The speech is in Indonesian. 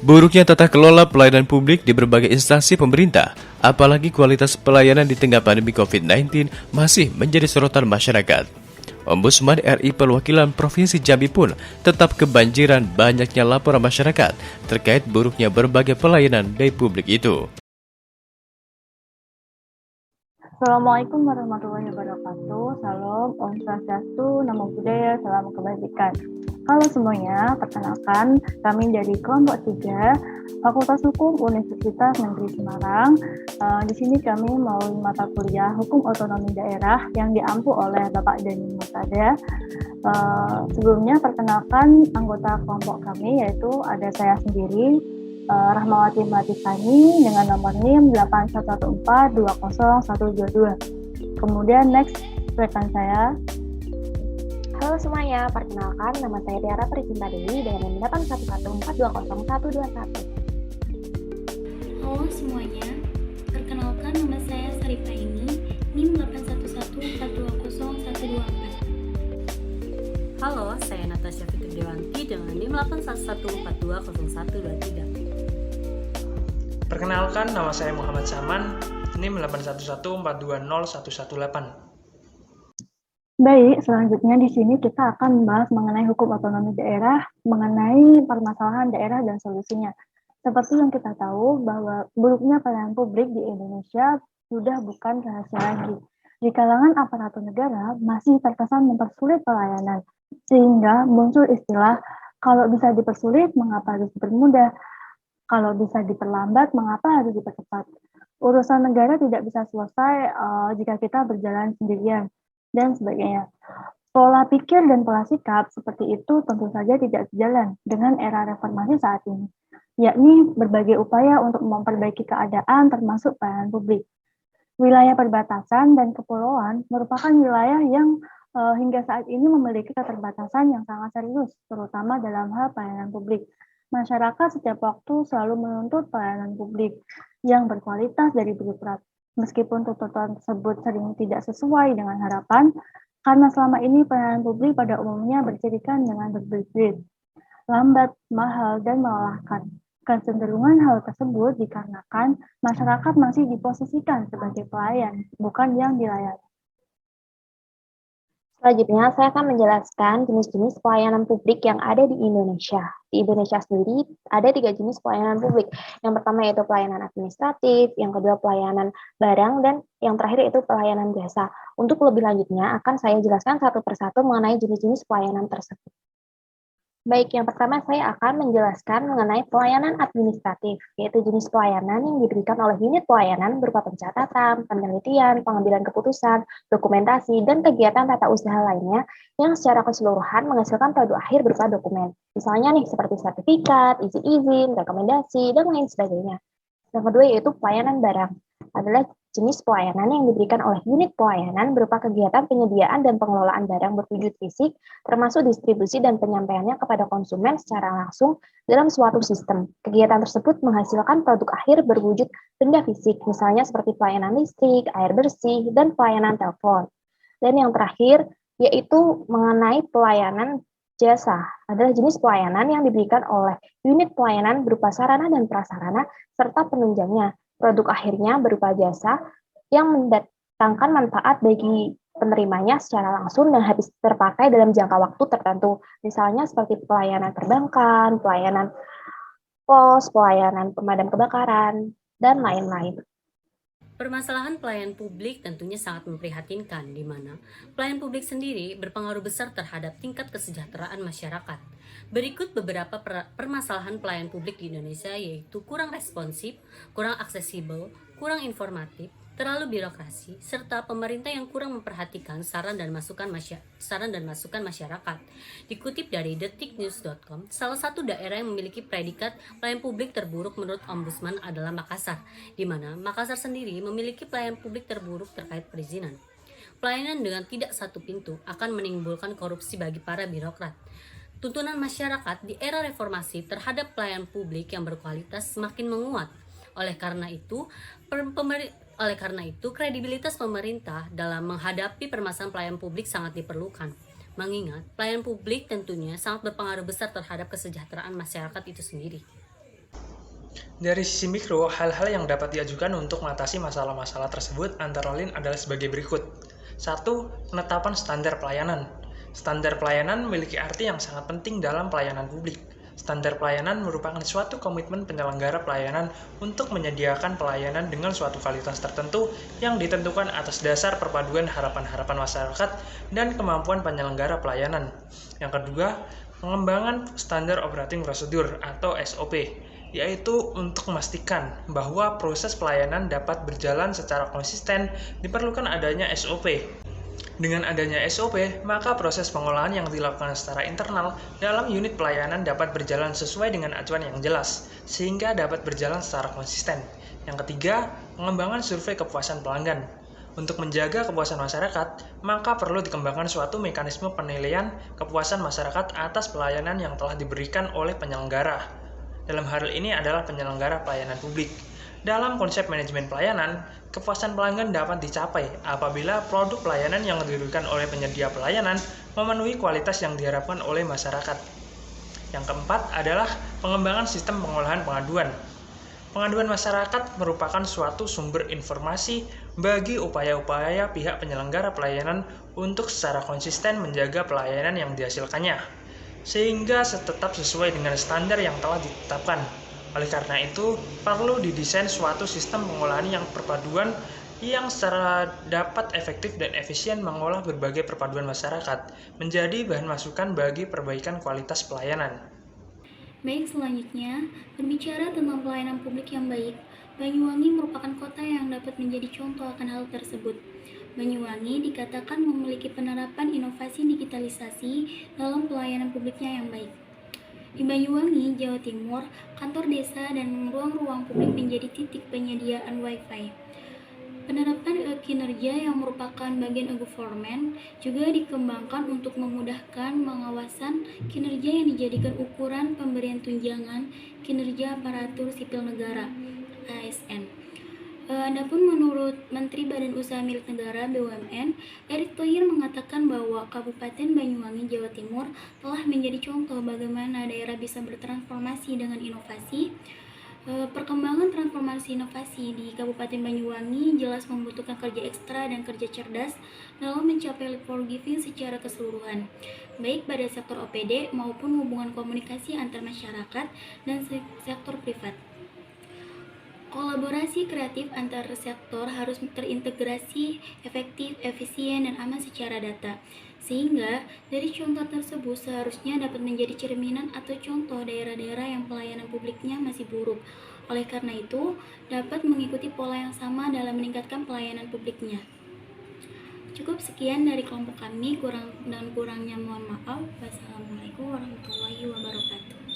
Buruknya tata kelola pelayanan publik di berbagai instansi pemerintah, apalagi kualitas pelayanan di tengah pandemi COVID-19 masih menjadi sorotan masyarakat. Ombudsman RI Perwakilan Provinsi Jambi pun tetap kebanjiran banyaknya laporan masyarakat terkait buruknya berbagai pelayanan di publik itu. Assalamualaikum warahmatullahi wabarakatuh. Salam, Om Swastiastu, Namo Buddhaya, Salam Kebajikan. Halo semuanya, perkenalkan kami dari kelompok 3 Fakultas Hukum Universitas Negeri Semarang. Di sini kami melalui mata kuliah Hukum Otonomi Daerah yang diampu oleh Bapak Dani Murtada. Sebelumnya perkenalkan anggota kelompok kami, yaitu ada saya sendiri, Rahmawati Mlatisani dengan nomor NIM 8114201122. Kemudian next rekan saya. Halo semuanya, perkenalkan nama saya Tiara Pricinta Dewi dengan NIM 8114201121. Halo semuanya, perkenalkan nama saya Sarifah ini, NIM 8114201124. Halo, saya Natasha Fitri Dewanti dengan NIM 8114201123. Perkenalkan, nama saya Muhammad Saman, NIM 8114201118. Baik, selanjutnya di sini kita akan membahas mengenai hukum otonomi daerah, mengenai permasalahan daerah dan solusinya. Seperti yang kita tahu bahwa buruknya pelayanan publik di Indonesia sudah bukan rahasia lagi. Di kalangan aparatur negara masih terkesan mempersulit pelayanan, sehingga muncul istilah kalau bisa dipersulit, mengapa harus dipermudah? Kalau bisa diperlambat, mengapa harus dipercepat? Urusan negara tidak bisa selesai jika kita berjalan sendirian, dan sebagainya. Pola pikir dan pola sikap seperti itu tentu saja tidak sejalan dengan era reformasi saat ini, yakni berbagai upaya untuk memperbaiki keadaan termasuk pelayanan publik. Wilayah perbatasan dan kepulauan merupakan wilayah yang hingga saat ini memiliki keterbatasan yang sangat serius, terutama dalam hal pelayanan publik. Masyarakat setiap waktu selalu menuntut pelayanan publik yang berkualitas dari birokrat. Meskipun tuntutan tersebut sering tidak sesuai dengan harapan, karena selama ini pelayanan publik pada umumnya bercirikan dengan berbelit-belit, lambat, mahal, dan melelahkan. Kecenderungan hal tersebut dikarenakan masyarakat masih diposisikan sebagai pelayan, bukan yang dilayani. Selanjutnya, saya akan menjelaskan jenis-jenis pelayanan publik yang ada di Indonesia. Di Indonesia sendiri ada 3 jenis pelayanan publik. Yang pertama yaitu pelayanan administratif, yang kedua pelayanan barang, dan yang terakhir yaitu pelayanan jasa. Untuk lebih lanjutnya akan saya jelaskan satu persatu mengenai jenis-jenis pelayanan tersebut. Baik, yang pertama saya akan menjelaskan mengenai pelayanan administratif, yaitu jenis pelayanan yang diberikan oleh unit pelayanan berupa pencatatan, penelitian, pengambilan keputusan, dokumentasi, dan kegiatan tata usaha lainnya yang secara keseluruhan menghasilkan produk akhir berupa dokumen. Misalnya nih, seperti sertifikat, izin-izin, rekomendasi, dan lain sebagainya. Yang kedua yaitu pelayanan barang, adalah jenis pelayanan yang diberikan oleh unit pelayanan berupa kegiatan penyediaan dan pengelolaan barang berwujud fisik, termasuk distribusi dan penyampaiannya kepada konsumen secara langsung dalam suatu sistem. Kegiatan tersebut menghasilkan produk akhir berwujud benda fisik, misalnya seperti pelayanan listrik, air bersih, dan pelayanan telepon. Dan yang terakhir, yaitu mengenai pelayanan jasa, adalah jenis pelayanan yang diberikan oleh unit pelayanan berupa sarana dan prasarana, serta penunjangnya. Produk akhirnya berupa jasa yang mendatangkan manfaat bagi penerimanya secara langsung dan habis terpakai dalam jangka waktu tertentu. Misalnya seperti pelayanan perbankan, pelayanan pos, pelayanan pemadam kebakaran, dan lain-lain. Permasalahan pelayan publik tentunya sangat memprihatinkan, di mana pelayan publik sendiri berpengaruh besar terhadap tingkat kesejahteraan masyarakat. Berikut beberapa permasalahan pelayan publik di Indonesia, yaitu kurang responsif, kurang aksesibel, kurang informatif, terlalu birokrasi, serta pemerintah yang kurang memperhatikan saran dan masukan masyarakat. Dikutip dari detiknews.com, salah satu daerah yang memiliki predikat pelayan publik terburuk menurut Ombudsman adalah Makassar, di mana Makassar sendiri memiliki pelayan publik terburuk terkait perizinan. Pelayanan dengan tidak satu pintu akan menimbulkan korupsi bagi para birokrat. Tuntunan masyarakat di era reformasi terhadap pelayanan publik yang berkualitas semakin menguat. Oleh karena itu, kredibilitas pemerintah dalam menghadapi permasalahan pelayanan publik sangat diperlukan. Mengingat pelayanan publik tentunya sangat berpengaruh besar terhadap kesejahteraan masyarakat itu sendiri. Dari sisi mikro, hal-hal yang dapat diajukan untuk mengatasi masalah-masalah tersebut antara lain adalah sebagai berikut. 1. Penetapan standar pelayanan. Standar pelayanan memiliki arti yang sangat penting dalam pelayanan publik. Standar pelayanan merupakan suatu komitmen penyelenggara pelayanan untuk menyediakan pelayanan dengan suatu kualitas tertentu yang ditentukan atas dasar perpaduan harapan-harapan masyarakat dan kemampuan penyelenggara pelayanan. Yang kedua, pengembangan standar operating procedure atau SOP, yaitu untuk memastikan bahwa proses pelayanan dapat berjalan secara konsisten, diperlukan adanya SOP. Dengan adanya SOP, maka proses pengolahan yang dilakukan secara internal dalam unit pelayanan dapat berjalan sesuai dengan acuan yang jelas, sehingga dapat berjalan secara konsisten. Yang ketiga, pengembangan survei kepuasan pelanggan. Untuk menjaga kepuasan masyarakat, maka perlu dikembangkan suatu mekanisme penilaian kepuasan masyarakat atas pelayanan yang telah diberikan oleh penyelenggara. Dalam hal ini adalah penyelenggara pelayanan publik. Dalam konsep manajemen pelayanan, kepuasan pelanggan dapat dicapai apabila produk pelayanan yang diberikan oleh penyedia pelayanan memenuhi kualitas yang diharapkan oleh masyarakat. Yang keempat adalah pengembangan sistem pengolahan pengaduan. Pengaduan masyarakat merupakan suatu sumber informasi bagi upaya-upaya pihak penyelenggara pelayanan untuk secara konsisten menjaga pelayanan yang dihasilkannya, sehingga tetap sesuai dengan standar yang telah ditetapkan. Oleh karena itu, perlu didesain suatu sistem pengolahan yang perpaduan yang secara dapat efektif dan efisien mengolah berbagai perpaduan masyarakat, menjadi bahan masukan bagi perbaikan kualitas pelayanan. Baik, selanjutnya, berbicara tentang pelayanan publik yang baik, Banyuwangi merupakan kota yang dapat menjadi contoh akan hal tersebut. Banyuwangi dikatakan memiliki penerapan inovasi digitalisasi dalam pelayanan publiknya yang baik. Di Banyuwangi, Jawa Timur, kantor desa dan ruang-ruang publik menjadi titik penyediaan Wi-Fi. Penerapan kinerja yang merupakan bagian e-government juga dikembangkan untuk memudahkan pengawasan kinerja yang dijadikan ukuran pemberian tunjangan kinerja aparatur sipil negara (ASN). Adapun menurut Menteri Badan Usaha Milik Negara (BUMN), Erick Thohir mengatakan bahwa Kabupaten Banyuwangi, Jawa Timur telah menjadi contoh bagaimana daerah bisa bertransformasi dengan inovasi. Perkembangan transformasi inovasi di Kabupaten Banyuwangi jelas membutuhkan kerja ekstra dan kerja cerdas dalam mencapai leap forgiving secara keseluruhan, baik pada sektor OPD maupun hubungan komunikasi antar masyarakat dan sektor privat. Kolaborasi kreatif antar sektor harus terintegrasi, efektif, efisien, dan aman secara data. Sehingga dari contoh tersebut seharusnya dapat menjadi cerminan atau contoh daerah-daerah yang pelayanan publiknya masih buruk. Oleh karena itu, dapat mengikuti pola yang sama dalam meningkatkan pelayanan publiknya. Cukup sekian dari kelompok kami, kurang dan kurangnya mohon maaf. Wassalamualaikum warahmatullahi wabarakatuh.